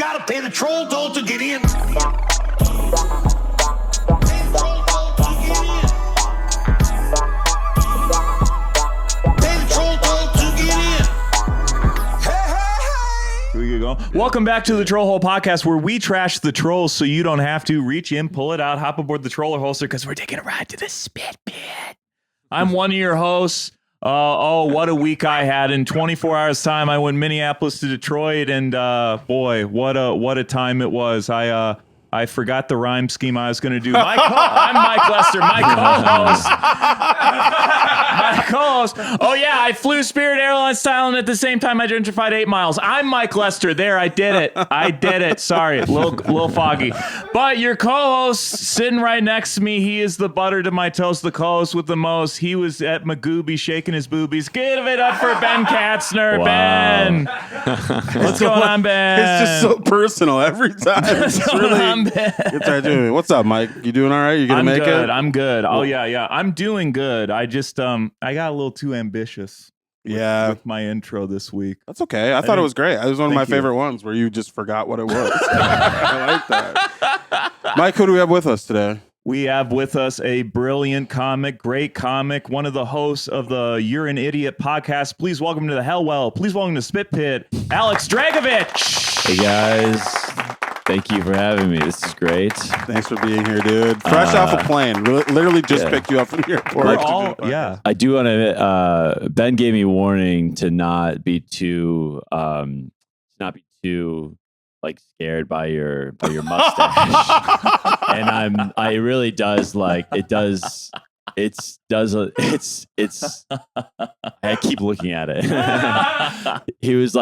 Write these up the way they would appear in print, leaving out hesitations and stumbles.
gotta pay the troll toll to get in. Welcome back to the Trollhole Podcast, where we trash the trolls so you don't have to. Reach in, pull it out, hop aboard the troller holster, because we're taking a ride to the spit pit. I'm one of your hosts. What a week I had. In 24 hours time, I went Minneapolis to Detroit, and boy, what a time it was. I forgot the rhyme scheme I was going to do. I'm Mike Lester, my co-host. Oh, yeah, I flew Spirit Airlines style, and at the same time, I gentrified 8 miles. I'm Mike Lester. There, I did it. Sorry, a little foggy. But your co-host sitting right next to me, he is the butter to my toast, the co-host with the most. He was at Magooby shaking his boobies. Give it up for Ben Katzner. Wow. Ben. What's going on, Ben? It's just so personal every time. It's really... What's up, Mike? You doing all right? You gonna make it? I'm good. Oh yeah. I'm doing good. I just I got a little too ambitious. With my intro this week. That's okay. I thought it was great. It was one of my favorite ones where you just forgot what it was. I like that. Mike, who do we have with us today? We have with us a brilliant comic, great comic, one of the hosts of the You're an Idiot podcast. Please welcome to the Hellwell. Please welcome to Spit Pit, Alex Dragicevich. Hey guys. Thank you for having me. This is great. Thanks for being here, dude. Fresh off a plane. Literally just picked you up from the airport. I do want to. Ben gave me warning to not be too, like scared by your mustache, and it really does. Like it does. I keep looking at it. he's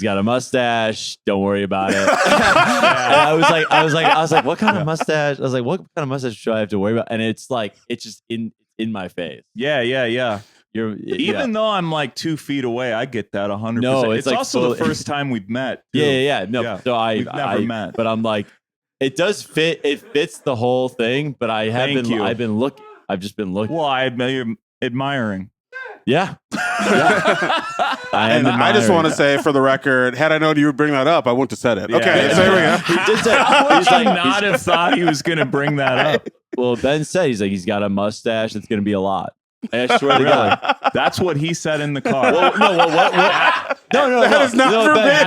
got a mustache. Don't worry about it. And I was like, what kind of mustache? I was like, what kind of mustache should I have to worry about? And it's just in my face. Yeah. Even though I'm like 2 feet away, I get that 100%. No, it's like also the first time we've met. Too. Yeah. No, so we've never met. But I'm like, it does fit. It fits the whole thing. But I've just been looking. Well, I'm admiring. Yeah. I just want to say, for the record, had I known you would bring that up, I wouldn't have said it. Yeah. Okay, so here we go. He did say, I would not have thought he was going to bring that up. Well, Ben said he's got a mustache. It's going to be a lot. I swear to God. That's what he said in the car. What? No. That is not for Ben.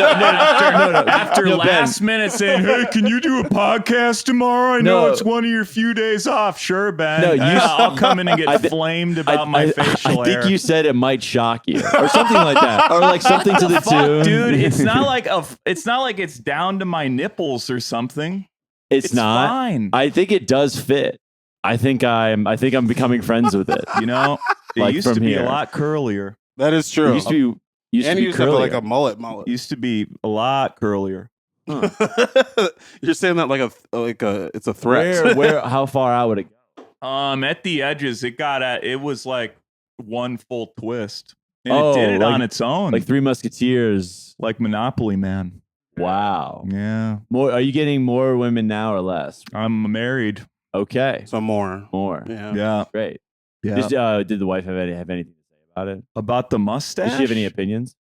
After last minute saying, hey, can you do a podcast tomorrow? I know it's one of your few days off. Sure, Ben. No, I'll come in and get flamed about my facial hair. I think you said it might shock you or something like that. Or like something to the tune. Dude, it's not like it's down to my nipples or something. It's not. Fine. I think it does fit. I think I'm becoming friends with it. You know, it used to be a lot curlier. That is true. It used to be curlier. Like a mullet. Used to be a lot curlier. Huh. You're saying that like it's a threat. Where? How far out would it go? At the edges, it was like one full twist, and it did it on its own, like Three Musketeers, like Monopoly Man. Wow. Yeah. More? Are you getting more women now or less? I'm married. Okay. So more. Yeah. Great. Yeah. Did the wife have anything to say about it? About the mustache? Does she have any opinions?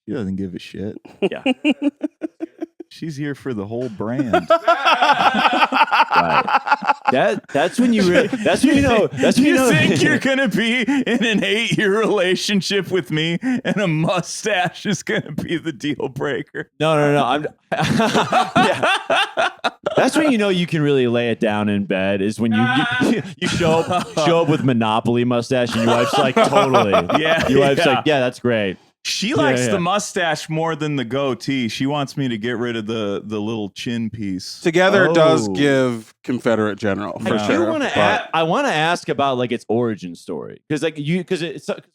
She doesn't give a shit. Yeah. She's here for the whole brand. Right. That's when you know. You think you're gonna be in an 8-year relationship with me, and a mustache is gonna be the deal breaker? No. That's when you know you can really lay it down in bed. Is when you show up with Monopoly mustache, and your wife's like, totally. Yeah. Your wife's like, yeah, that's great. She likes the mustache more than the goatee. She wants me to get rid of the little chin piece. Together does give Confederate general for sure. I want to ask about like its origin story because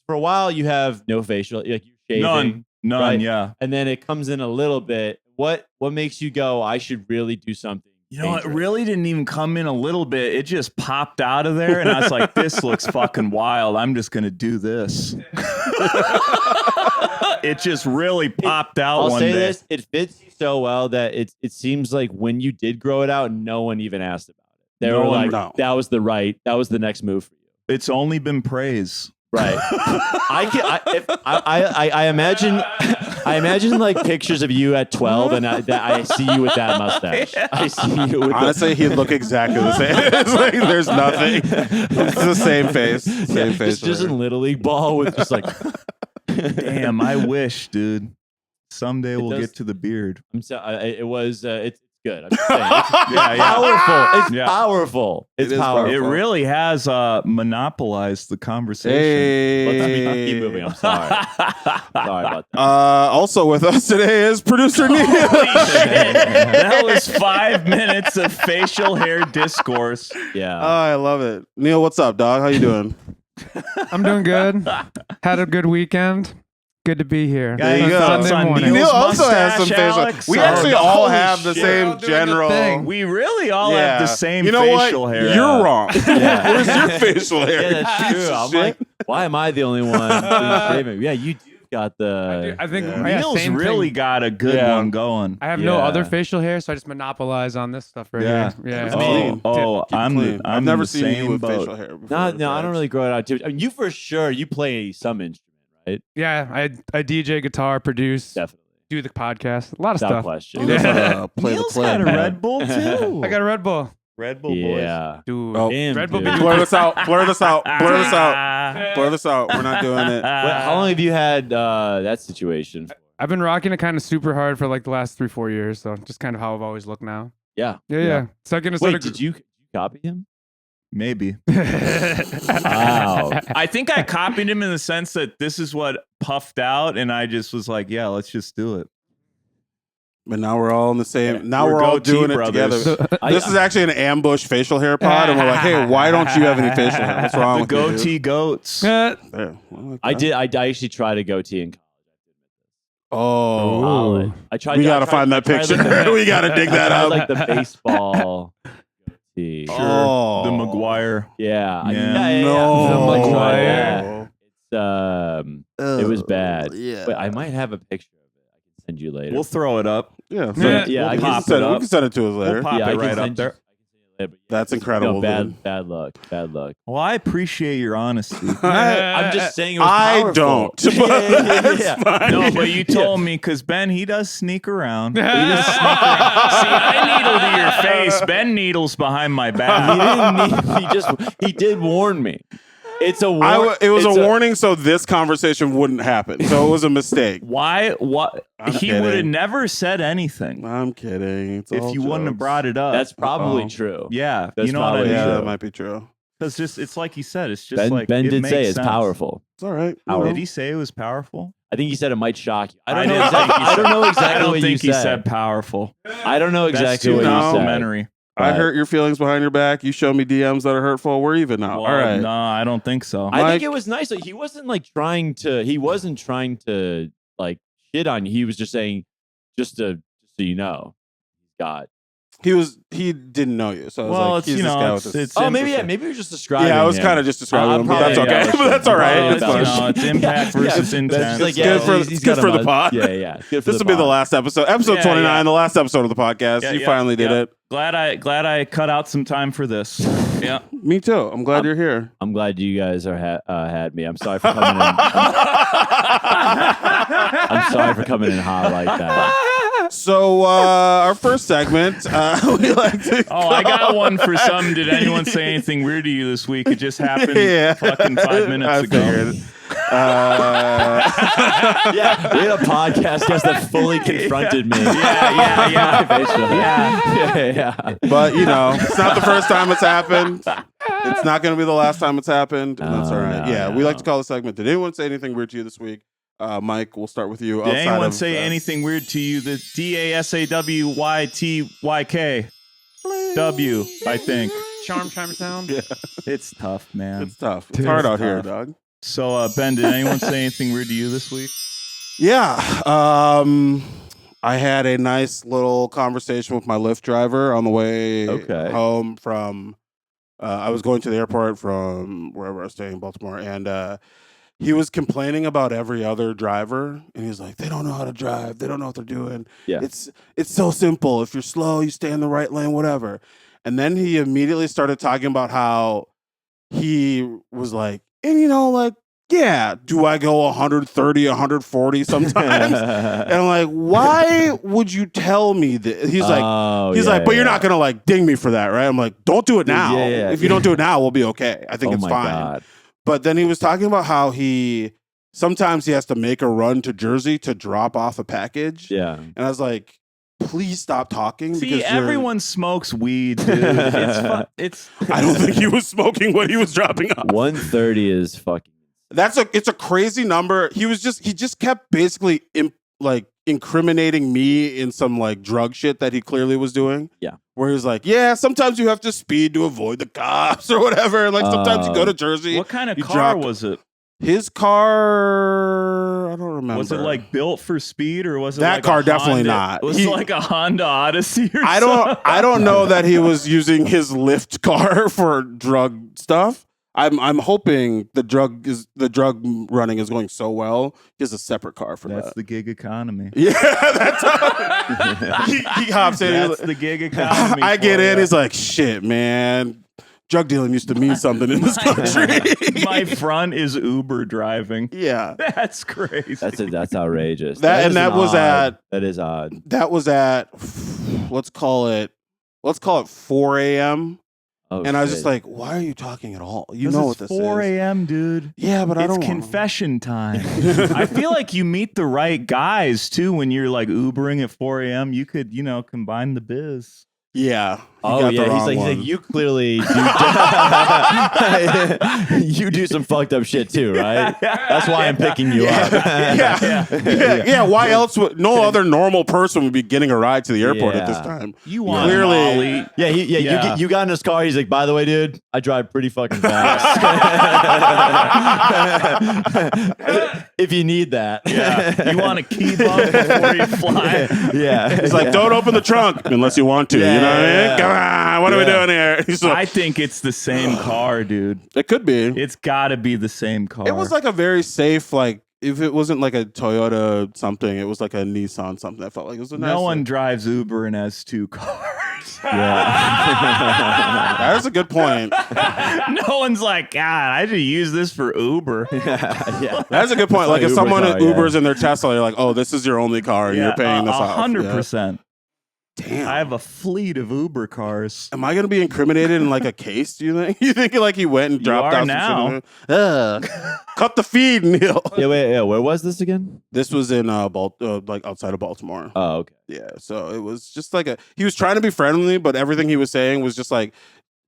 for a while you have no facial, like you're shaving, none, right? Yeah, and then it comes in a little bit. What makes you go, I should really do something? You know, it really didn't even come in a little bit. It just popped out of there, and I was like, this looks fucking wild. I'm just gonna do this. It just really popped out I'll one say day. This, it fits so well that it seems like when you did grow it out, no one even asked about it. They were like, that was the next move for you. It's only been praise. Right. I imagine I imagine like pictures of you at 12, and I see you with that mustache. I see you with Honestly, he'd look exactly the same. It's like there's nothing. It's the same face. Same face. just in Little League ball with just like. Damn, I wish, dude. Someday we'll does- get to the beard. It's good. I'm just saying. It's powerful. It's Yeah. powerful. It's It is powerful. It really has monopolized the conversation. Hey. Keep moving. I'm sorry. Sorry about that. Also with us today is producer Neil. Holy shit. That was 5 minutes of facial hair discourse. Yeah. I love it. Neil, what's up, dog? How you doing? I'm doing good. Had a good weekend. Good to be here. There you On go. Sunday Son, morning. Neil's Neil also has some mustache, facial. Alex. We Oh, actually all holy have the shit. We're same all doing the general. thing. We really all have the same You know facial what? hair. You're wrong. Yeah. Where's your facial hair? Yeah, that's Piece true. of I'm shit. like, why am I the only one clean shaven? Yeah, you do got the. I think Yeah. yeah, Neil's same really thing. got a good Yeah. one going. I have no Yeah. other facial hair, so I just monopolize on this stuff right Yeah. here. Yeah. It's clean. Oh, Keep I'm clean. I'm I've never the seen same you with boat. facial hair before. No, I don't really grow it out too. I mean, you for sure. You play some instrument, right? Yeah, I DJ guitar, produce, Definitely. do the podcast, a lot of Without stuff. question. He knows how to play Neil's the got a clip. Red Bull too. I got a Red Bull. Red Bull boys. Yeah. Dude, Oh. Damn, Red Bull dude. be Blur this out. Blur this out. Blur this out. Blur this out. We're not doing it. How long have you had that situation? I've been rocking it kind of super hard for like the last 3-4 years, so just kind of how I've always looked now. Yeah. Yeah. Second to Wait, did you copy him? Maybe. Wow. I think I copied him in the sense that this is what puffed out, and I just was like, yeah, let's just do it. But now we're all in the same. Now We're we're all goatee doing it brothers. together. This is actually an ambush facial hair pod, and we're like, hey, why don't you have any facial hair? What's wrong The with you, dude? goatee goats. There. Well, like I that. did. I actually tried a goatee in college. Oh, Solid. I tried. we I gotta tried- find I that tried picture. the- We gotta dig that I up. tried, like the baseball goatee. Oh, The McGuire. Yeah. Yeah. No, The I tried McGuire. that. It was bad. Yeah, But I might have a picture of it. I can send you later. We'll throw it up. yeah. Yeah, I we can can pop send it we up. can send it to us later. We'll pop yeah, I it can right send up you- there. I can send you later, but yeah, That's just, incredible, bad, dude. bad luck. Bad luck. Well, I appreciate your honesty. I'm just saying it was I powerful. don't. Yeah, yeah, That's yeah. fine. No, but you told me because Ben, he does sneak around. He does sneak around. See, I needle to your face. Ben needles behind my He back. didn't need, he did warn me. It's a It was a it's warning, so this conversation wouldn't happen. So it was a mistake. Why? What? I'm He kidding. would have never said anything I'm kidding. It's if all you wouldn't have jokes. brought it up. That's probably Uh-oh. true. yeah. That's You know what I probably mean? Yeah, true. that might be true. Because just it's like he said. It's just Ben, like ben it did makes say it's sense. powerful. It's all right. How- Did he say it was powerful? I think he said it might shock you. I I don't know didn't exactly. think he I don't know I exactly don't what think you he said powerful. I don't know That's exactly too what you said. complimentary. I But- hurt your feelings behind your back. You show me DMs that are hurtful. We're even now. Well, all right. No, I don't think so. I Mike- think it was nice. Like, he wasn't like trying to. He wasn't trying to like shit on you. He was just saying, just so you know, he's got. He didn't know you, so I was Well, like, it's, he's you this know, guy it's- with this. it's Oh, in- maybe maybe he was just describing. Yeah, I was him. kind of just describing I'm him, but that's probably- okay. yeah, But that's all right. Well, It's it's, you fine. know, it's impact versus Yeah, intent. that's like, It's good for- he's it's good got for a the mud- pod. Yeah, yeah. It's good for This the will be the pod. last episode. Episode Yeah, 29, yeah. the last episode of the podcast. Yeah, you yeah, finally did yeah. it. Glad I cut out some time for this. Yeah. Me too. I'm glad you're here. I'm glad you guys are had me. I'm sorry for coming in. I'm sorry for coming in hot like that. So our first segment, we like to. Oh, I got one for some. Did anyone say anything weird to you this week? It just happened fucking 5 minutes I ago. figured. Yeah, we had a podcast guest that fully confronted me. Yeah. yeah. But you know, it's not the first time it's happened. It's not going to be the last time it's happened, and that's all right. No, Yeah, no. we like to call the segment. Did anyone say anything weird to you this week? Mike, we'll start with you. Did outside anyone of, say anything weird to you? The DASAWYTYK W, I think. Charm sound. Yeah, It's tough, man. it's tough. It's Dude, hard it's out here, tough. dog. So, Ben, did anyone say anything weird to you this week? Yeah. I had a nice little conversation with my Lyft driver on the way Okay. home from. I was going to the airport from wherever I was staying in Baltimore, and he was complaining about every other driver, and he's like, "They don't know how to drive. They don't know what they're doing. Yeah. It's so simple. If you're slow, you stay in the right lane, whatever." And then he immediately started talking about how he was like, and you know, like yeah, do I go 130, 140 sometimes? And I'm like, why would you tell me that? He's like, but you're not gonna like ding me for that, right? I'm like, don't do it now. If you don't do it now, we'll be okay. I think it's fine. God. But then he was talking about how sometimes he has to make a run to Jersey to drop off a package. Yeah. And I was like, please stop talking. See, because everyone smokes weed, dude. It's I don't think he was smoking what he was dropping off. 130 is fucking. It's a crazy number. He just kept basically incriminating me in some like drug shit that he clearly was doing. Yeah. Where he's like, yeah, sometimes you have to speed to avoid the cops or whatever. Like sometimes you go to Jersey. What kind of car was it? His car, I don't remember. Was it like built for speed, or was it that like car? A Definitely Honda, not. Was it like a Honda Odyssey or I something? I don't know that he was using his Lyft car for drug stuff. I'm hoping the drug running is going so well. He has a separate car for That's that. the gig economy. Yeah, that's how he hops in. That's the gig economy. I get in. He's like, shit, man. Drug dealing used to mean something in this country. My front is Uber driving. Yeah, That's crazy. That's outrageous. That was at. That is odd. That was at let's call it 4 a.m. Oh, and I was shit. just like, why are you talking at all? You 'Cause know it's what this 4 is. a.m., dude. Yeah, but I It's don't confession time. I feel like you meet the right guys too when you're like Ubering at 4 a.m. You could, combine the biz. Yeah. Oh yeah, he's like you clearly do. You do some fucked up shit too, right? That's why I'm picking you up. Yeah. Why else would no other normal person would be getting a ride to the airport at this Yeah. time? You want Clearly- Molly. Yeah. You got in his car. He's like, by the way, dude, I drive pretty fucking fast. If you need that, Yeah. You want a key bump before you fly? yeah. He's like, don't open the trunk unless you want to. Yeah, you know what I mean? yeah. Come on, what are we doing here? He's like, I think it's the same car, dude. it could be. It's got to be the same car. It was like a very safe, like if it wasn't like a Toyota something, it was like a Nissan something. I felt like it was a nice. No one drives Uber and has two cars. That is a good point. No one's like, God, I should use this for Uber. Yeah. That's a good point. It's Like if Uber someone car, Ubers in their Tesla, you're like, oh, this is your only car, and Yeah, you're paying this off. 100%. Damn. I have a fleet of Uber cars. Am I going to be incriminated in like a case? Do you think? You think like he went and dropped are off now. some shit? Cut the feed, Neil. Yeah. Where was this again? This was in like outside of Baltimore. Oh, okay. Yeah, so it was just like he was trying to be friendly, but everything he was saying was just like,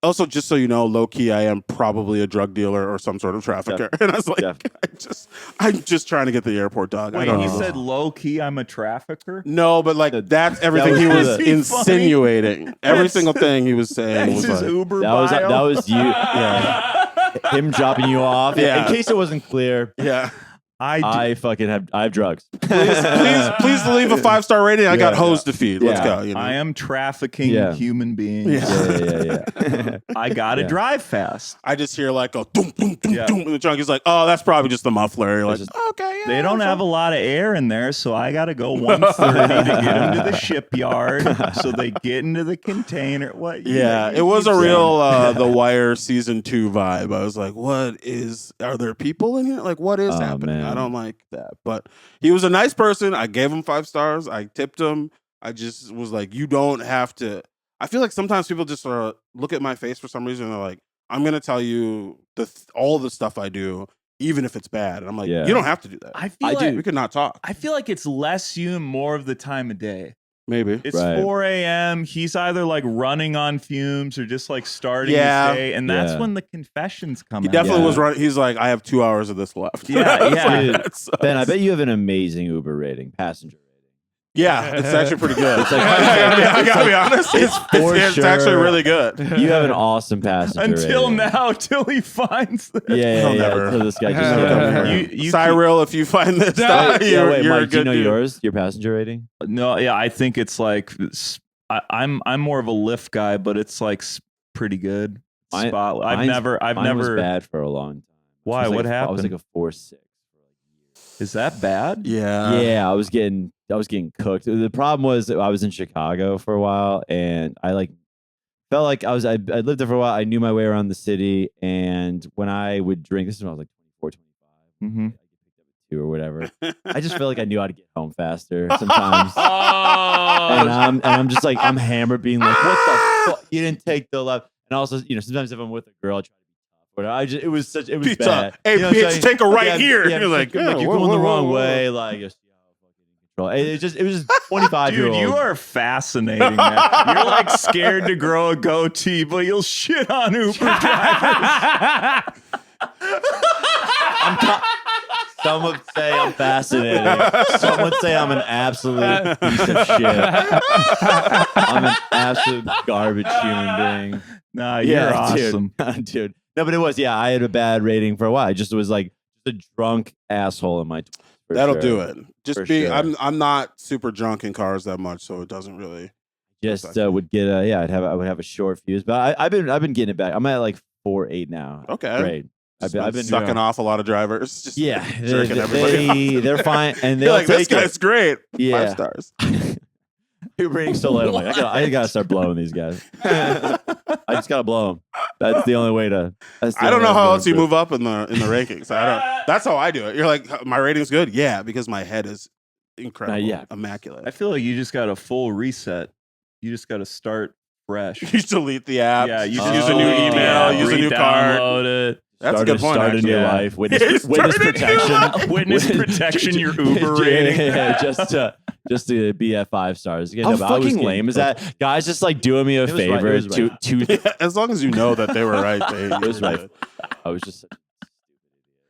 also, just so you know, low key, I am probably a drug dealer or some sort of trafficker. And I was like, I'm just trying to get to the airport, dog. I Wait, don't you know. said low key, I'm a trafficker? No, but like that's everything was he was pretty insinuating. Every single thing he was saying That's was his like, Uber That was you. yeah, Him dropping you off. Yeah. In case it wasn't clear, yeah. I I have drugs. Please leave a 5-star rating. I got hose to feed. Let's Yeah. go. You know? I am trafficking Yeah. human beings. Yeah. I gotta Yeah. drive fast. I just hear like a doom, doom, doom, Yeah. doom in the trunk. He's like, oh, that's probably just the muffler. You're like, just- okay, yeah. They don't have a lot of air in there, so I gotta go 130 to get them to the shipyard. So they get into the container. What? Yeah, you it was keep a saying- real The Wire season 2 vibe. I was like, are there people in here? Like, what is Oh, happening? man. I don't like that. But he was a nice person. I gave him 5 stars. I tipped him. I just was like, you don't have to. I feel like sometimes people just sort of look at my face for some reason. And they're like, I'm going to tell you all the stuff I do, even if it's bad. And I'm like, Yeah. you don't have to do that. I feel I like do. We could not talk. I feel like it's less you and more of the time of day. Maybe. It's Right. 4 a.m. He's either like running on fumes or just like starting Yeah. his day, and that's Yeah. when the confessions come He out. definitely Yeah. was running. He's like, I have 2 hours of this left. Yeah, I was yeah. like, Dude, that sucks. Ben, I bet you have an amazing Uber rating, passenger rating. Yeah, it's actually pretty good. It's like- I gotta be honest. It's for actually sure. really good. You have an awesome passenger Until rating. now, till he finds this. Yeah. never- Until this guy just Never came come over. here. You Cyril, if you find this, Wait, you're Mike, a do you good know dude. yours? Your passenger rating? No, yeah, I think it's like I'm more of a Lyft guy, but it's like pretty good. Mine- Spot. I've Mine never. was bad for a long time. Why? I was What like, I was happened? like a 4.6. Is that bad? Yeah. Yeah, I was getting cooked. The problem was that I was in Chicago for a while, and I like felt like I lived there for a while. I knew my way around the city, and when I would drink, this is when I was like 24, 25. Mm-hmm. Or whatever. I just feel like I knew how to get home faster sometimes. Oh, and I'm just like, I'm hammered being like, what the fuck? You didn't take the left. And also, sometimes if I'm with a girl, I try to be tough. But it was Pizza. bad. Hey, bitch, take a right here. Yeah, You're like, you're going the wrong way. Like, just, it was just 25 year dude, old. you are fascinating, man. You're like scared to grow a goatee, but you'll shit on Uber drivers. Some would say I'm fascinating. Some would say I'm an absolute piece of shit. I'm an absolute garbage human being. Nah, you're awesome. Dude. No, but it was, I had a bad rating for a while. I just was like a drunk asshole in my 20s. That'll do it. Just Sure. I'm not super drunk in cars that much, so it doesn't really. Just would get I would have a short fuse, but I've been getting it back. I'm at like 4.8 now. Okay. Great. I've been sucking off a lot of drivers. Just jerking everybody. They're fine, and they're like, this guy's great. Yeah. 5 stars. You're bringing so late. I'm like, I gotta start blowing these guys. I just gotta blow them. That's the only way to. I don't know how else you move up in the rankings. That's how I do it. You're like, my rating's good. Yeah, because my head is incredible, immaculate. I feel like you just got a full reset. You just got to start fresh. You delete the app. Yeah, you just just use a new email, use a new card. Download it. That's a good point. Start a new life. Witness protection. Witness protection. Your Uber rating. Yeah, just to be at 5 stars. How fucking lame is that? Guys, just like doing me a favor. As long as you know that they were right. It was right. I was just.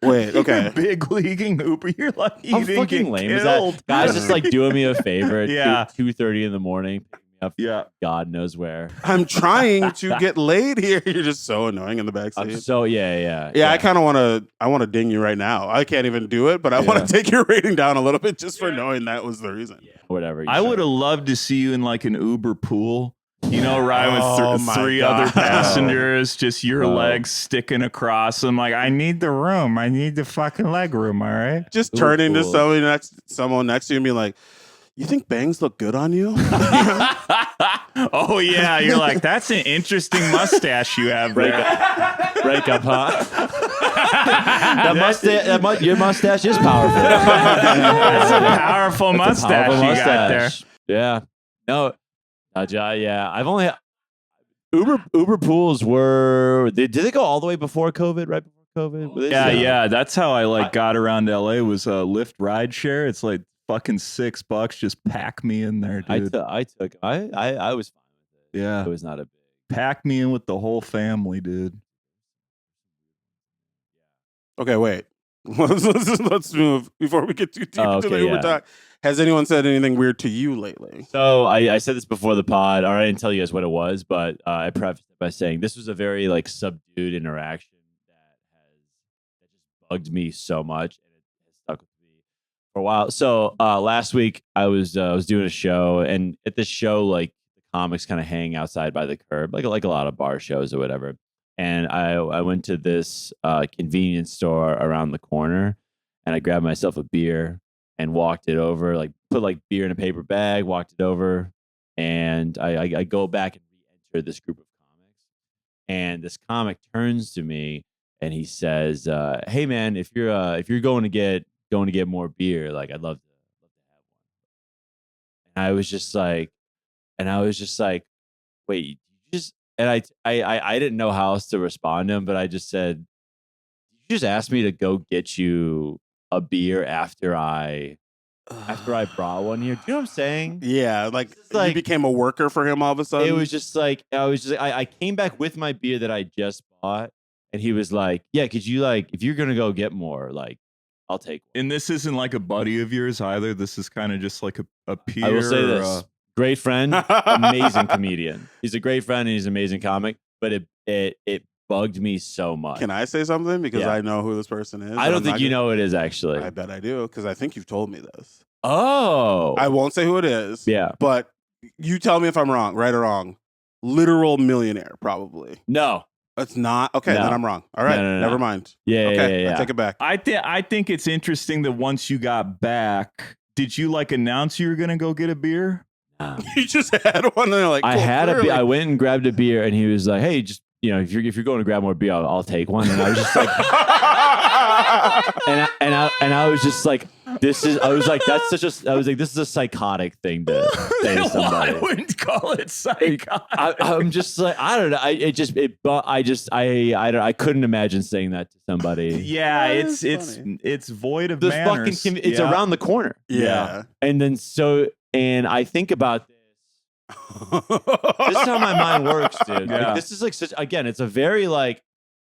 Wait, okay. You're big leaguing Uber. You're like, how fucking lame is that? Guys, just like doing me a favor. At 2:30 in the morning. Up, God knows where. I'm trying to get laid here. You're just so annoying in the backseat. I'm so yeah. I kind of want to ding you right now. I can't even do it, but I want to take your rating down a little bit just for knowing that was the reason. Yeah, whatever. I would have loved to see you in like an Uber pool. Ride with three God. other passengers, just your legs sticking across them. Like, I need the room. I need the fucking leg room. All right. Just turning to someone next to you and be like, you think bangs look good on you? Oh, yeah. You're like, that's an interesting mustache you have there. Break up, huh? Your mustache is powerful. That's a powerful mustache you got there. Yeah. No. Yeah. I've only... Uber pools were... Did they go all the way before COVID, right before COVID? Yeah. That's how I got around LA was a Lyft ride share. It's like, fucking $6, just pack me in there, dude. I was fine with it. Yeah. It was not a big. Pack me in with the whole family, dude. Okay, wait. Let's move before we get too deep into the Uber talk. Has anyone said anything weird to you lately? So I said this before the pod, or I didn't tell you guys what it was, but I prefaced it by saying this was a very like subdued interaction that just bugged me so much, and it has stuck with me for a while. So last week I was doing a show, and at this show, like the comics kind of hang outside by the curb, like a lot of bar shows or whatever. And I went to this convenience store around the corner, and I grabbed myself a beer and walked it over, like put like beer in a paper bag, walked it over, and I go back and re-enter this group of comics. And this comic turns to me and he says, "Hey man, if you're going to get more beer, like I'd love to have one." And I was just like, wait, you just. And I didn't know how else to respond to him, but I just said, "You just asked me to go get you a beer after I brought one here." Do you know what I'm saying? Yeah, like you became a worker for him all of a sudden. It was just like I came back with my beer that I just bought, and he was like, "Yeah, could you like if you're gonna go get more, like I'll take one." And this isn't like a buddy of yours either. This is kind of just like a peer. I will say this. Great friend, amazing comedian. He's a great friend and he's an amazing comic, but it bugged me so much. Can I say something? Because I know who this person is. I don't think you know who it is, actually. I bet I do, because I think you've told me this. Oh. I won't say who it is. Yeah. But you tell me if I'm wrong, right or wrong. Literal millionaire, probably. No. It's not? Okay, No. then I'm wrong. All right, No. never mind. Yeah, okay, yeah. I take it back. I think it's interesting that once you got back, did you like announce you were going to go get a beer? You just had one, and they're like, I cool, had a beer. clearly. I went and grabbed a beer, and he was like, "Hey, just if you're going to grab more beer, I'll take one." And I was just like, and I was just like, this is a psychotic thing to say to somebody. I wouldn't call it psychotic. I'm just like, I don't know. I couldn't imagine saying that to somebody. Yeah, That's it's void of There's manners. it's Yeah. around the corner. Yeah. And then and I think about this. This is how my mind works, dude. Yeah. Like, this is like such, again, it's a very like,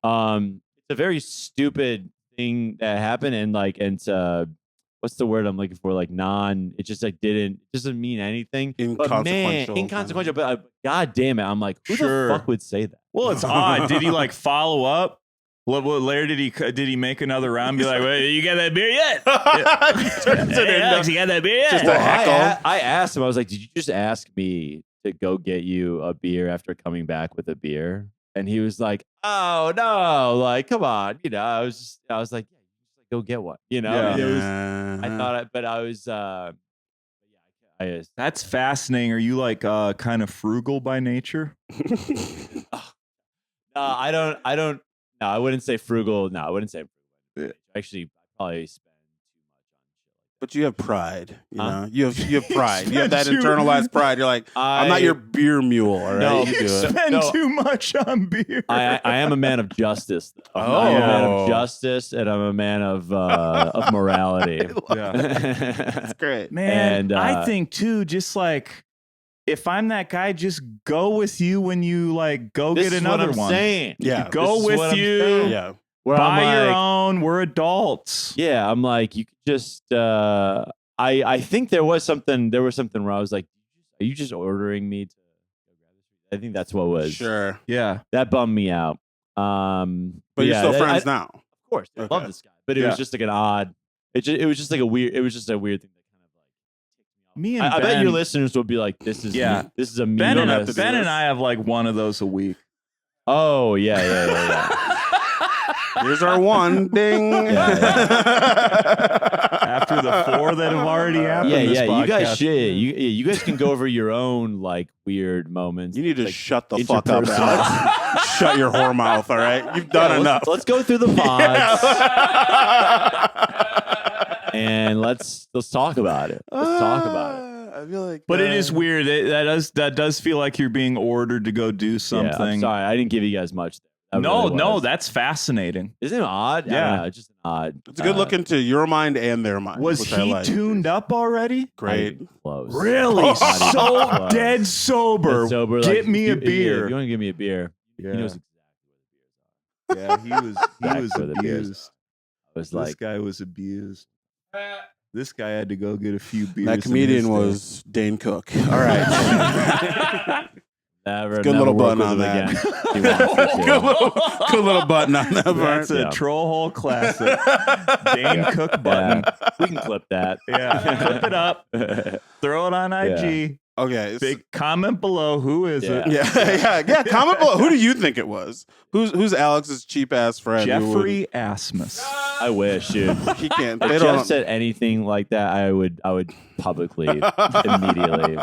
it's a very stupid thing that happened. And like, what's the word I'm looking for? Like it just like it doesn't mean anything. But man, inconsequential. But God damn it. I'm like, who the fuck would say that? Well, it's odd. Did he like follow up? What later did he make another round? Be like, well, you got that beer yet? Hey, Alex, you got that beer yet? Just Well, a heckle. I asked him, I was like, did you just ask me to go get you a beer after coming back with a beer? And he was like, oh no, like, come on. You know, I was like, yeah, just go get one. You know, Yeah. And it was, I thought, but I was, That's fascinating. Are you like kind of frugal by nature? I don't, no, I wouldn't say frugal. No, I wouldn't say frugal. Actually, I probably spend too much on shit. But you have pride, you Huh? know. You have pride. You have that Spend too- internalized pride. You're like, I'm not your beer mule. All right, No, you do it. Spend No. too much on beer. I am a man of justice. Oh. I'm a man of justice, and I'm a man of morality. Yeah. That's great. Man, And, I think too, just like if I'm that guy, just go with you when you like go This get is another what I'm one. saying. Yeah. Go This is what with I'm you. saying. Yeah. Where Buy I'm your like, own. We're adults. yeah, I'm like, you could just. I think there was something where I was like, are you just ordering me to? I think that's what it was. Sure. Yeah. That bummed me out. But you're yeah, still friends now. Of course, I Okay. love this guy, but it Yeah. was just like an odd. It was just like a weird. It was just a weird thing that kind of like. Me and I bet Ben- your listeners will be like, "This is Yeah. this is a Ben and, have to do ben and this. I have like one of those a week. Oh yeah. Here's our one. Ding. After the 4 that have already happened. Yeah. this You guys podcast. should. You guys can go over your own like weird moments. You need to like, shut the fuck up, interpersonal- Alex. Shut your whore mouth, all right? You've done Yeah, enough. Let's go through the pods and let's talk about it. Let's talk about it. I feel like, But it is weird. That does feel like you're being ordered to go do something. Yeah, I'm sorry, I didn't give you guys much. That No, really no, was. that's fascinating. Isn't it odd? I Yeah. don't know, it's just an odd. It's a good look into your mind and their mind. Was which I he like. tuned up already? Great. Close. Really? Not even So close. dead sober. Dead sober. Get me a if beer. you want to give me a beer? Yeah. He knows Yeah, he was Back for the beers. abused. I was This like, guy was abused. This guy had to go get a few beers. That in comedian his day. was Dane Cook. All right. never. Good never little work button with on him that. again. He wants me to. Good little button on that part. That's a Yeah. troll hole classic. Dane Cook button. Yeah, we can clip that. Yeah, clip it up. Throw it on IG. Okay. Big comment below. Who is it? Yeah. Comment below. Who do you think it was? Who's Alex's cheap ass friend? who would- Jeffrey Asmus. I wish, dude. He can't. They If don't. Jeff said anything like that, I would publicly immediately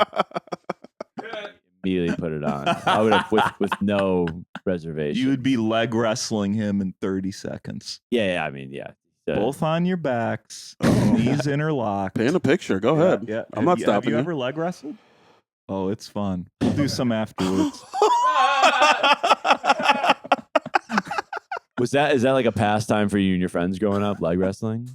put it on. I would have with no reservation. You would be leg wrestling him in 30 seconds. Yeah. I mean, yeah. Both on your backs, Oh. knees interlocked. Paint a picture. Go ahead. Yeah. I'm not Have stopping you you. ever leg wrestled? Oh, it's fun. We'll do some afterwards. Is that like a pastime for you and your friends growing up, leg wrestling?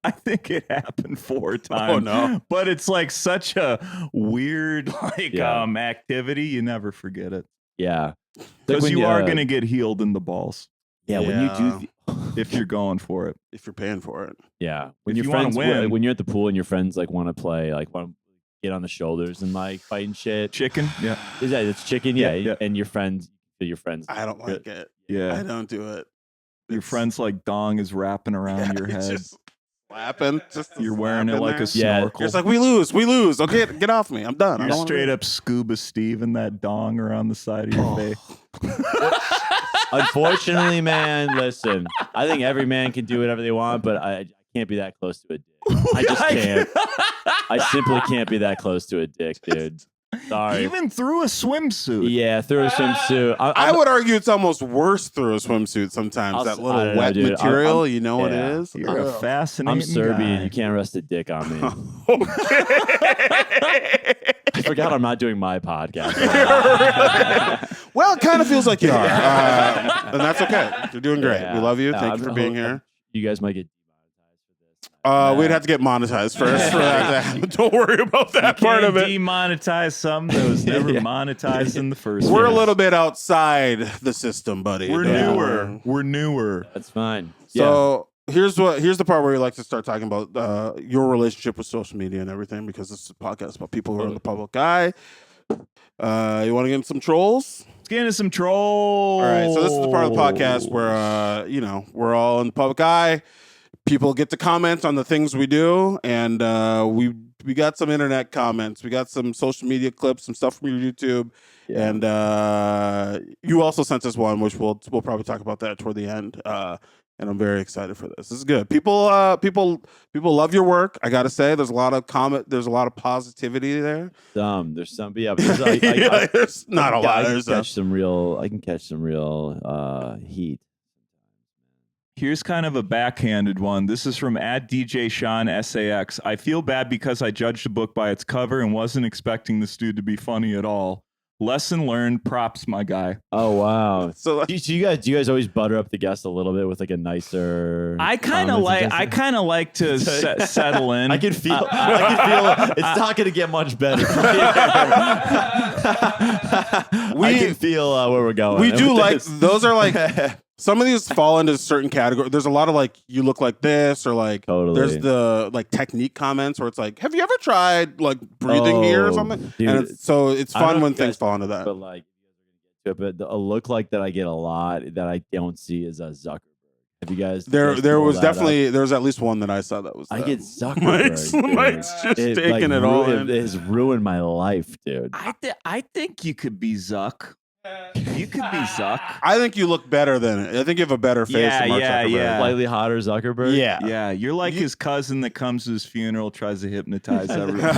I think it happened 4 times. no. But it's like such a weird Yeah. activity. You never forget it. Yeah. Like Because when you are going to get healed in the balls Yeah, when you do. if you're going for it. If you're paying for it. Yeah, when If your you wanna friends win- when you're at the pool and your friends like want to play, like want to get on the shoulders and like fight and shit. Chicken? Yeah. Is that it's chicken? Yeah, Yeah, yeah. and your friends. I don't like it. Yeah. I don't do it. Your It's- friend's like dong is wrapping around your it's head. just slapping. Just You're wearing it slapping like a there. Yeah. snorkel. You're just like, we lose. Okay, get off me. I'm done. I You're don't wanna straight do up scuba Steve in that dong around the side of your Oh. face. Unfortunately, man, listen. I think every man can do whatever they want, but I can't be that close to a dick. I just can't. I simply can't be that close to a dick, dude. Sorry. Even through a swimsuit. Yeah, through a swimsuit. I would argue it's almost worse through a swimsuit sometimes. That I little don't know, wet dude. material, you know what it yeah. is? You're a fascinating I'm Serbian. guy. You can't rest a dick on me. I forgot I'm not doing my podcast. Well, it kind of feels like you are. And that's okay. You're doing great. Yeah. We love you. Yeah, Thank you for being here. You guys might get We'd have to get monetized first for that to happen. Don't worry about that part of it. Demonetize something that was never monetized in the first We're a place. little bit outside the system, buddy. We're Don't newer. worry. We're newer. That's fine. So here's the part where we like to start talking about your relationship with social media and everything, because this is a podcast about people who are in the public eye. You want to get into some trolls? Let's get into some trolls. All right. So this is the part of the podcast where we're all in the public eye. People get to comment on the things we do, and we got some internet comments. We got some social media clips, some stuff from your YouTube, and you also sent us one, which we'll probably talk about that toward the end. And I'm very excited for this. This is good. People love your work. I gotta say, there's a lot of there's a lot of positivity there. There's some, yeah. But There's not a lot. I can catch some real heat. Here's kind of a backhanded one. This is from @DJ Sean SAX. I feel bad because I judged a book by its cover and wasn't expecting this dude to be funny at all. Lesson learned. Props, my guy. Oh wow! So do you guys always butter up the guest a little bit with like a nicer? I kind of like to settle in. I can feel it's not going to get much better. I can feel where we're going. We do with like this. those are like some of these fall into certain categories. There's a lot of like you look like this, or like Totally. there's the like technique comments where it's like, have you ever tried like breathing here or something? Dude, and it's I don't fun know when if you things guys- fall into that. But like, but a look like that I get a lot that I don't see is a Zuckerberg. Have you guys? There pulled was that definitely up? there was at least one that I saw that was. I that. get Zuckerberg. Mike's just taking it all in. It has ruined my life, dude. I think you could be Zuck. You could be Zuck. I think you look better than it. I think you have a better face than Mark Zuckerberg. yeah. Slightly hotter Zuckerberg. Yeah. Yeah, you're like his cousin that comes to his funeral, tries to hypnotize everyone.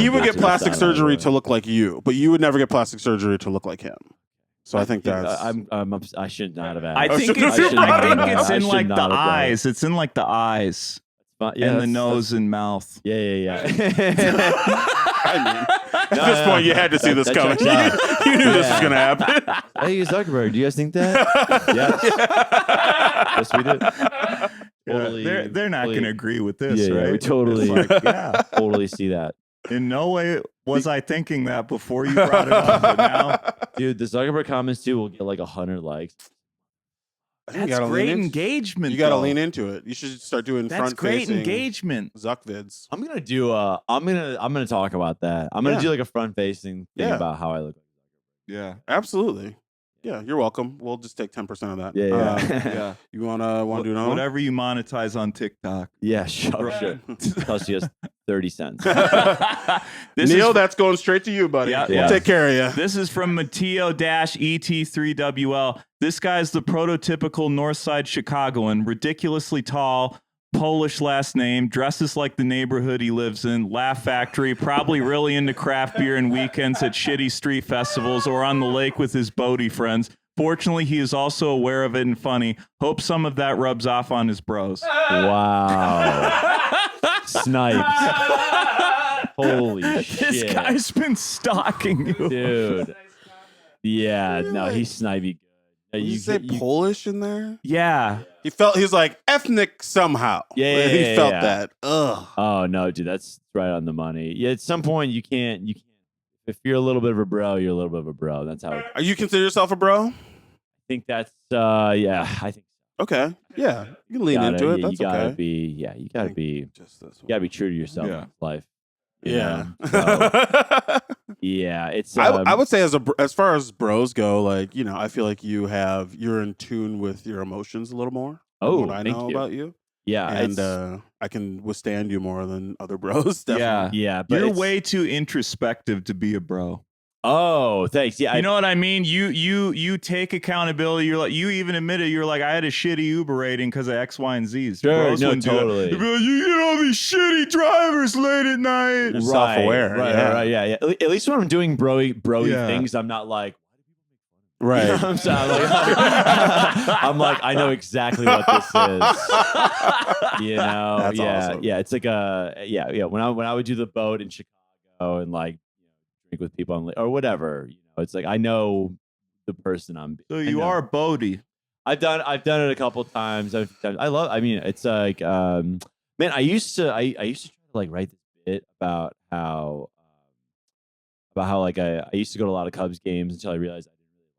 He would get plastic surgery to look like you, but you would never get plastic surgery to look like him. So I think that's. I should not have asked. I think shouldn't it's have in I like should the not have done it. eyes. It's in like the eyes Yeah, and the that's- nose and mouth. Yeah. I mean, at this point, you had to see this that coming. checks out. You knew this was Yeah. going to happen. Hey, Zuckerberg, do you guys think that? Yes. Yes, we do. Totally, They're not totally- going to agree with this, Yeah, right? we totally- It's like, yeah. Totally see that. In no way was I thinking that before you brought it up, but now Dude, the Zuckerberg comments too will get like 100 likes. I think that's great engagement. You got to though. lean into it. You should start doing That's great front-facing engagement. Zuck vids. I'm gonna do I'm gonna talk about that. I'm gonna Yeah. do like a front facing thing Yeah. about how I look. Yeah. Absolutely. Yeah, you're welcome. We'll just take 10% of that. Yeah. Yeah. You wanna do another one? Whatever you monetize on TikTok. Yeah, sure. Plus just 30 cents. This Neil, is, that's going straight to you, buddy. Yeah. We'll Yeah. take care of you. this is from Mateo-ET3WL. This guy's the prototypical Northside Chicagoan, ridiculously tall, Polish last name, dresses like the neighborhood he lives in, Laugh Factory, probably really into craft beer and weekends at shitty street festivals or on the lake with his boaty friends. Fortunately, he is also aware of it and funny. Hope some of that rubs off on his bros. Wow. Snipes. Holy This shit. guy's been stalking you. Dude. Yeah, no, he's snipey good. Did you say Polish in there? Yeah. He's like ethnic somehow. Yeah, He yeah, felt yeah. that. Ugh. Oh no, dude, that's right on the money. Yeah, at some point you can't if you're a little bit of a bro, you're a little bit of a bro. That's how I You consider yourself a bro? think that's yeah, I think Okay. Yeah. You can lean into it. That's you gotta okay. you gotta be Just this you gotta be true to yourself Yeah. in life. you Yeah. know? So, yeah, it's I would say as far as bros go, like, I feel like you're in tune with your emotions a little more. than Oh, what I thank know you. about you. yeah, And it's- I can withstand you more than other bros. Definitely. Yeah. yeah, but You're it's- way too introspective to be a bro. Oh, thanks. Yeah, You know what I mean? You take accountability. You're like, you even admitted you're like, I had a shitty Uber rating because of X, Y, and Z's. Sure, Bros no, wouldn't do that. totally. They'd be like, you get all these shitty drivers late at night. You're self-aware. Right, yeah. At least when I'm doing bro Yeah. things, I'm not like, Right. you know what I'm saying? I'm like, I know exactly what this is. You know, That's awesome. yeah. It's like When I would do the boat in Chicago and like drink with people on, or whatever, you know, it's like I know the person I'm. So you are Bodie. I've done it a couple times. I mean, it's like, man, I used to try to like write this bit about how like I used to go to a lot of Cubs games until I realized I didn't really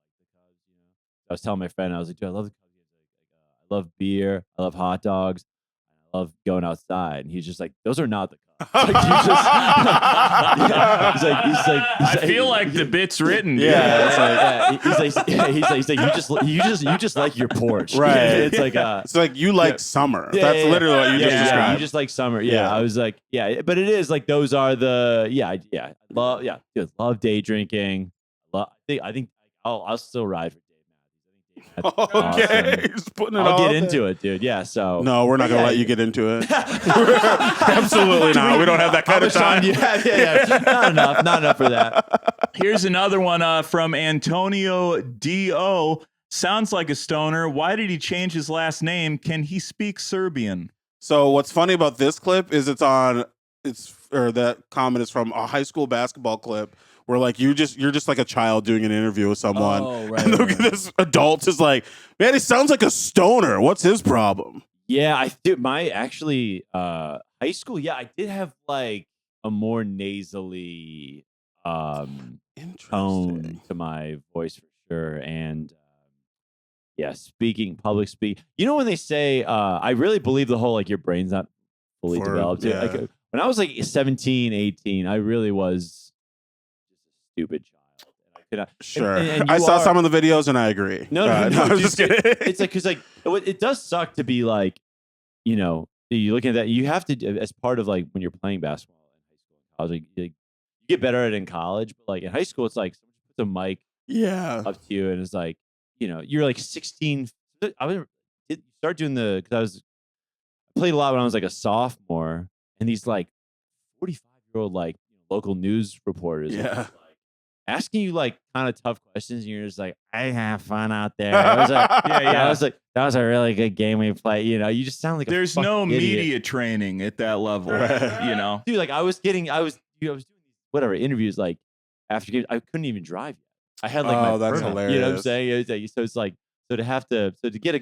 like the Cubs. You know, I was telling my friend, I was like, dude, I love the Cubs games. Like, I love beer, I love hot dogs, I love going outside. And he's just like, those are not the Cubs. Like, you just, he's like, I feel like the bit's written. He's like, you just like your porch, Right. It's like, It's like you like summer. That's literally what you just You described. just like summer. Yeah. I was like, but it is like those are the love day drinking. I think I'll still ride for Dave Matthews. Okay, just putting it I'll all get out into there. it, dude. Yeah. So No, we're not gonna let you get into it. Absolutely not. We don't have that kind of time. Yeah. Not enough for that. Here's another one from Antonio D.O. Sounds like a stoner. Why did he change his last name? Can he speak Serbian? So what's funny about this clip is that comment is from a high school basketball clip where like you're just like a child doing an interview with someone, Oh, right, and look at this adult is like, man, he sounds like a stoner. What's his problem? Yeah, I did. My actually high school. Yeah, I did have like a more nasally tone Interesting. to my voice for sure, and public speak. You know when they say, I really believe the whole like your brain's not fully developed. Yeah. Like when I was like 17, 18, I really was just a stupid child. And I could not, Sure. and I you saw are- some of the videos and I agree. No, I was just kidding. It's like because like it does suck to be like, you know, you looking at that. You have to, as part of like when you're playing basketball in high school and college, like, you get better at it in college, but like in high school, it's like someone puts a mic Yeah. up to you and it's like, you know, you're like 16. Did start doing I played a lot when I was like a sophomore, and these like 45-year-old like local news reporters, are Yeah. just, like, asking you like kind of tough questions, and you're just like, I have fun out there. I was like, I was like, that was a really good game we played. You know, you just sound like There's a no fucking idiot. media training at that level, Right. you know? Dude. Like I was doing these whatever interviews like after games. I couldn't even drive yet. I had like my that's permit. You know what I'm hilarious. saying? So it's like to get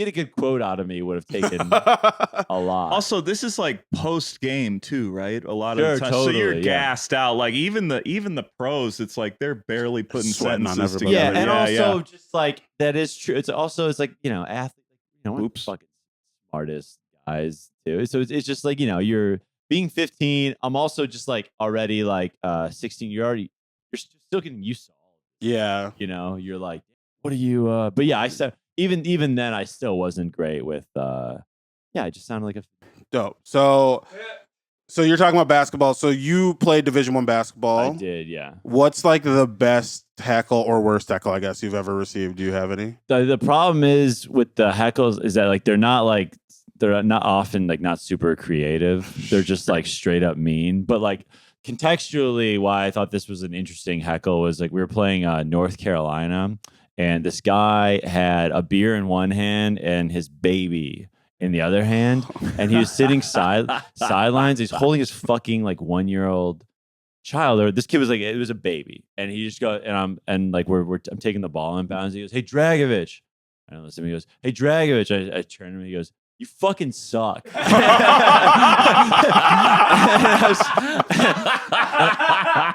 a good quote out of me would have taken a lot. Also, this is like post game too, right? A lot Sure, of the time. So you're totally, yeah. gassed out. Like even the pros, it's like they're barely putting Sweating on sentences everybody. together. yeah, and also just like that is true. It's like, you know, athletes, you know, we're Oops. fucking smartest guys too. So it's just like, you know, you're being 15. I'm also just like already like 16. You're still getting used to all of it. Yeah. You know, you're like, what are you? But yeah, I said even then I still wasn't great with. I just sounded like a. Dope. So you're talking about basketball. So you played Division I basketball. I did, yeah. What's like the best heckle or worst heckle, I guess, you've ever received? Do you have any? The problem is with the heckles is that like they're not often like not super creative. They're just like straight up mean. But like contextually, why I thought this was an interesting heckle was like we were playing North Carolina, and this guy had a beer in one hand and his baby in the other hand, and he was sitting sidelines. He's holding his fucking like 1-year-old child, or this kid was like, it was a baby, and he just goes, and I'm taking the ball in bounds. He goes, "Hey Dragicevich," and I listen. He goes, "Hey Dragicevich." I turn to him. He goes, "You fucking suck."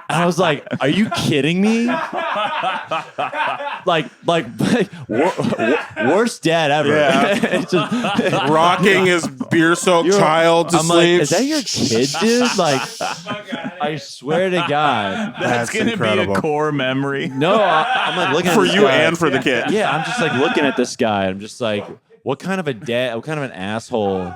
And I was like, "Are you kidding me?" like worst dad ever. Yeah. It's just- Rocking his beer-soaked child to I'm sleep. like, is that your kid, dude? Like, I swear to God. That's gonna incredible. be a core memory. No, I'm like looking at For this you guy. and for the kid. Yeah, I'm just like looking at this guy. I'm just like, what kind of a dad? What kind of an asshole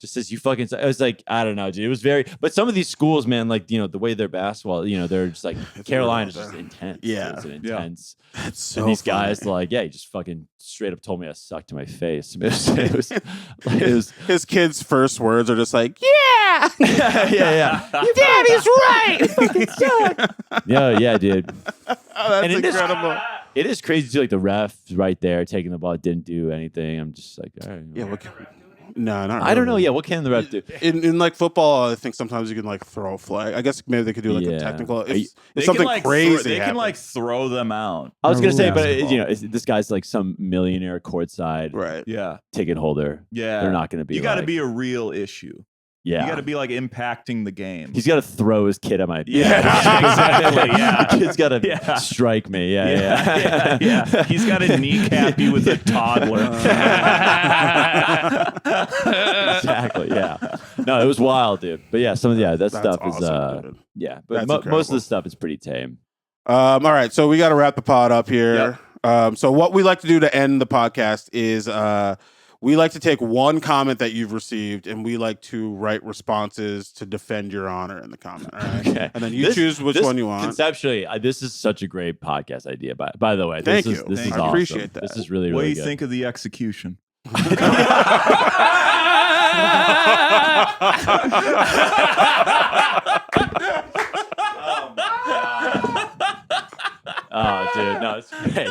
just says you fucking. I was like, I don't know, dude. It was very. But some of these schools, man, like the way their basketball, they're just like Carolina's just intense. Yeah. It's an intense. That's so And these funny. guys, like, he just fucking straight up told me I sucked to my face. It was His kids' first words are just like, yeah, yeah. your daddy's right. Yeah, dude. Oh, that's And it is- incredible. It is crazy too. Like the ref right there taking the ball didn't do anything. I'm just like, all right. Yeah, no, not I don't know. really. Yeah, what can the ref do? In like football, I think sometimes you can like throw a flag. I guess maybe they could do like a Yeah. technical. Are you- If something crazy, They can like happens. throw them out. I was gonna say, but Basketball. this guy's like some millionaire courtside right. Yeah. ticket holder. Yeah. They're not gonna be. You got to like- be a real issue. Yeah. You got to be like impacting the game. He's got to throw his kid at my. Yeah, exactly, yeah. The kid's got to Yeah. strike me. Yeah. yeah. He's got to kneecap you with a toddler. Exactly. Yeah. No, it was wild, dude. But yeah, that That's stuff is awesome, dude. yeah. But That's most of incredible. the stuff is pretty tame. All right, so we got to wrap the pod up here. So what we like to do to end the podcast is we like to take one comment that you've received and we like to write responses to defend your honor in the comment. All right? Okay. And then you choose which one you want. Conceptually, this is such a great podcast idea. By the way, Thank this you. Is Thank awesome. you. I appreciate that. This is really What do really you good. think of the execution? Oh, dude, no, it's great.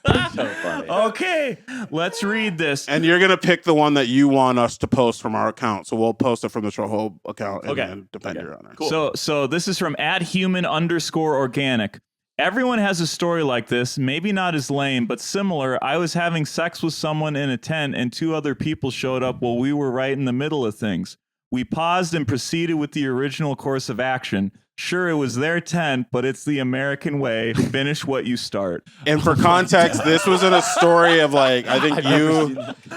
It's so funny. Okay, let's read this. And you're gonna pick the one that you want us to post from our account. So we'll post it from the Trollhole account and Okay. then defend your honor. So this is from @human_organic. Everyone has a story like this, maybe not as lame, but similar. I was having sex with someone in a tent and two other people showed up while we were right in the middle of things. We paused and proceeded with the original course of action. Sure, it was their tent, but it's the American way. Finish what you start. And for context, this was in a story of like I think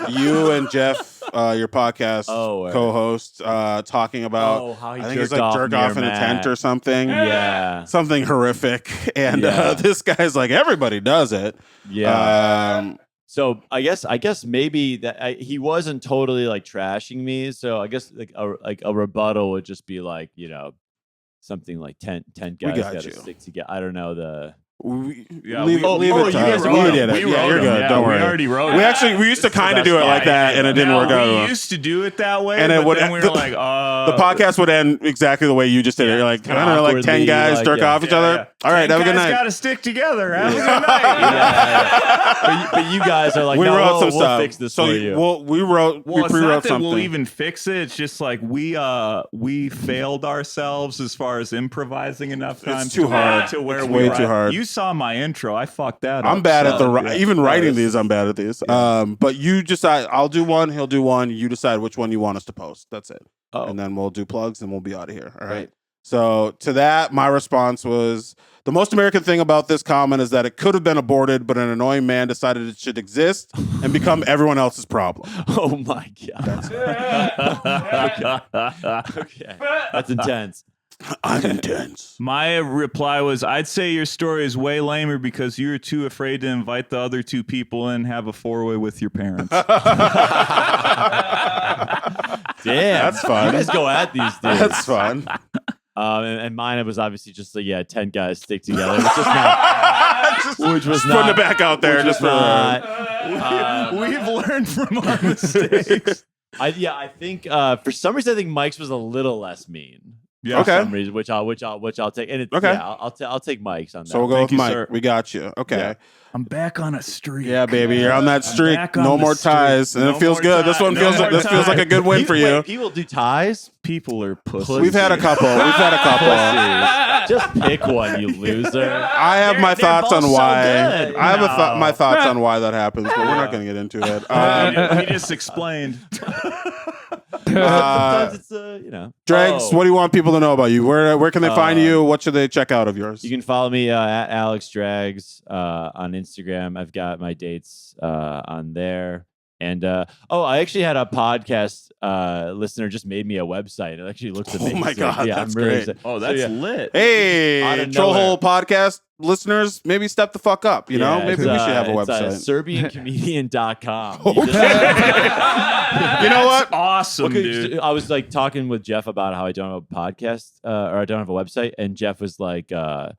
you and Jeff, your podcast Oh, co-host, talking about how he I think it's jerked like off jerk near off in a Matt. tent or something. Yeah. Something horrific. And Yeah. this guy's like, everybody does it. Yeah. So I guess maybe that he wasn't totally like trashing me. So I guess like a rebuttal would just be like, something like 10 guys got got to you. stick together. I don't know leave Yeah, leave we- it you to guys us. wrote We them. did it. We Yeah, wrote you're them. good. Yeah, Don't we worry. already wrote We it. actually we used to kind of best do it part. like that, and it didn't work out. We used to do it that way, And it but would- then we the- were like, The podcast would end exactly the way you just did it. You're like, I don't know, like 10 Awkwardly, guys like, jerk yeah. off each other. All right, have a good night. Got to stick together. Have a good night. but you guys are like, We no, wrote some we'll stuff. fix this so for you. we wrote Well, we it's pre-wrote not that something. we'll even fix it. It's just like we failed ourselves as far as improvising enough times. too hard. to where It's we way were too at. hard. You saw my intro. I fucked that up. I'm bad at so, even writing this these. I'm bad at these. But you decide. I'll do one. He'll do one. You decide which one you want us to post. That's it. Oh. And then we'll do plugs and we'll be out of here. All right. Right. So to that, my response was the most American thing about this comment is that it could have been aborted, but an annoying man decided it should exist and become everyone else's problem. Oh my god. Okay. That's intense. I'm intense. My reply was, I'd say your story is way lamer because you were too afraid to invite the other two people in and have a four-way with your parents. Damn. That's fun. You guys go at these dudes. That's fun. And mine was obviously just like 10 guys stick together. Which is not which was Just not putting it back out there which just was for not, We've learned from our mistakes. I think for some reason I think Mike's was a little less mean. Yeah. Okay. For some reason, which I'll take. And Okay. I'll take Mike's on that. So we'll go Thank with you, Mike. sir. We got you. Okay. Yeah. I'm back on a streak. Yeah, baby, you're on that streak. back on No the more streak. ties, and No it feels more good. This tie- one no feels more this feels like a good win for you. People do ties. People are pussies. We've had a couple. We've had a couple. Just pick one, you loser. I have my They're thoughts both on so why. good. I have No. my thoughts on why that happens, but we're not going to get into it. He just explained. Sometimes it's Dregs, Oh. what do you want people to know about you? Where can they find you? What should they check out of yours? You can follow me at Alex Drags on Instagram. I've got my dates on there. And I actually had a podcast listener just made me a website. It actually looks amazing. Oh my God, yeah, that's I'm really great. excited. Oh, that's So, lit. Out Hey, of Troll nowhere. Hole podcast listeners, maybe step the fuck up. You know, Yeah, maybe it's, we should have a it's, website. SerbianComedian.com. You know what? Awesome, Okay, dude. I was like talking with Jeff about how I don't have a podcast or I don't have a website, and Jeff was like, I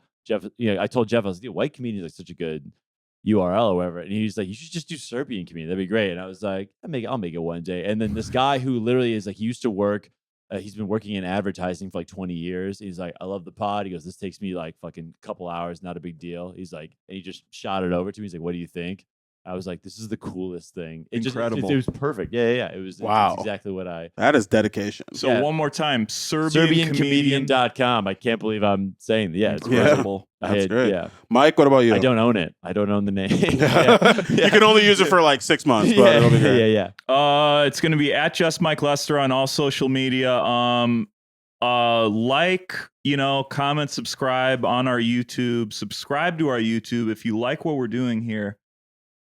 told Jeff I was like, white comedian is like such a good URL or whatever, and he's like, you should just do Serbian comedian, that'd be great. And I was like, I'll make it one day. And then this guy who literally is like, he used to work. He's been working in advertising for like 20 years. He's like, I love the pod. He goes, this takes me like fucking couple hours, not a big deal. He's like, and he just shot it over to me. He's like, what do you think? I was like, this is the coolest thing. Incredible. It was perfect. Yeah. It was Wow. it's exactly what I. That is dedication. So Yeah. one more time, Serbian comedian. SerbianComedian.com. I can't believe I'm saying that. Yeah, it's Yeah. Incredible. That's great. Yeah. Mike, what about you? I don't own it. I don't own the name. You can only use it for like 6 months, but it'll be great. yeah. It's going to be at Just Mike Lester on all social media. Comment, subscribe on our YouTube. Subscribe to our YouTube if you like what we're doing here.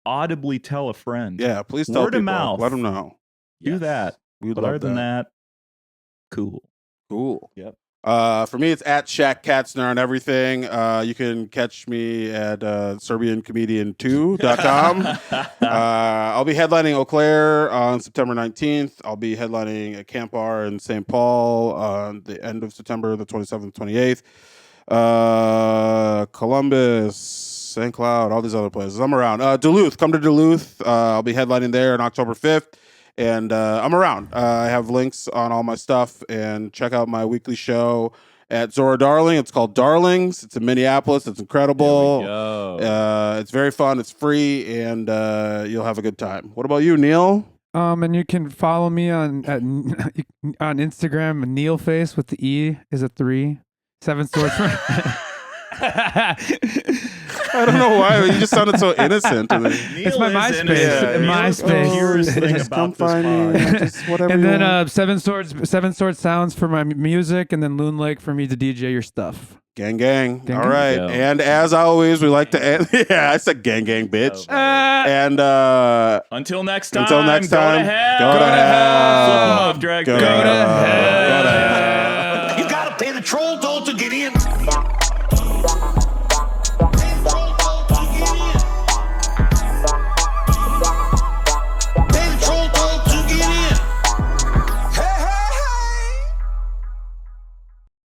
Audibly tell a friend. Yeah, please tell Word of people. mouth. Let them know. Do Yes. that. We'd But love other than that, cool. Cool. Yep. For me, it's at Shaq Katzner on everything. You can catch me at SerbianComedian2.com. I'll be headlining Eau Claire on September 19th. I'll be headlining a camp bar in St. Paul on the end of September, the 27th, 28th. Columbus, St. Cloud, all these other places. I'm around. Duluth, come to Duluth. I'll be headlining there on October 5th. And I'm around. I have links on all my stuff. And check out my weekly show at Zora Darling. It's called Darlings. It's in Minneapolis. It's incredible. It's very fun. It's free. And you'll have a good time. What about you, Neil? And you can follow me on Instagram, Neilface with the E is a 3. 7 swords for I don't know why. You just sounded so innocent. It's my MySpace. Yeah, MySpace. Here's the thing Just about come this find pod. me. Just whatever And you then want. Seven Sword Sounds for my music, and then Loon Lake for me to DJ your stuff. Gang, gang. Gang, All gang. right. Yo. And as always, we like to end. Yeah, I said gang, gang, bitch. And Until next time. until next Go time, to hell. go to hell. Flip 'em off, drag. Go queen. to hell. Go to hell. You gotta pay the troll toll to get in.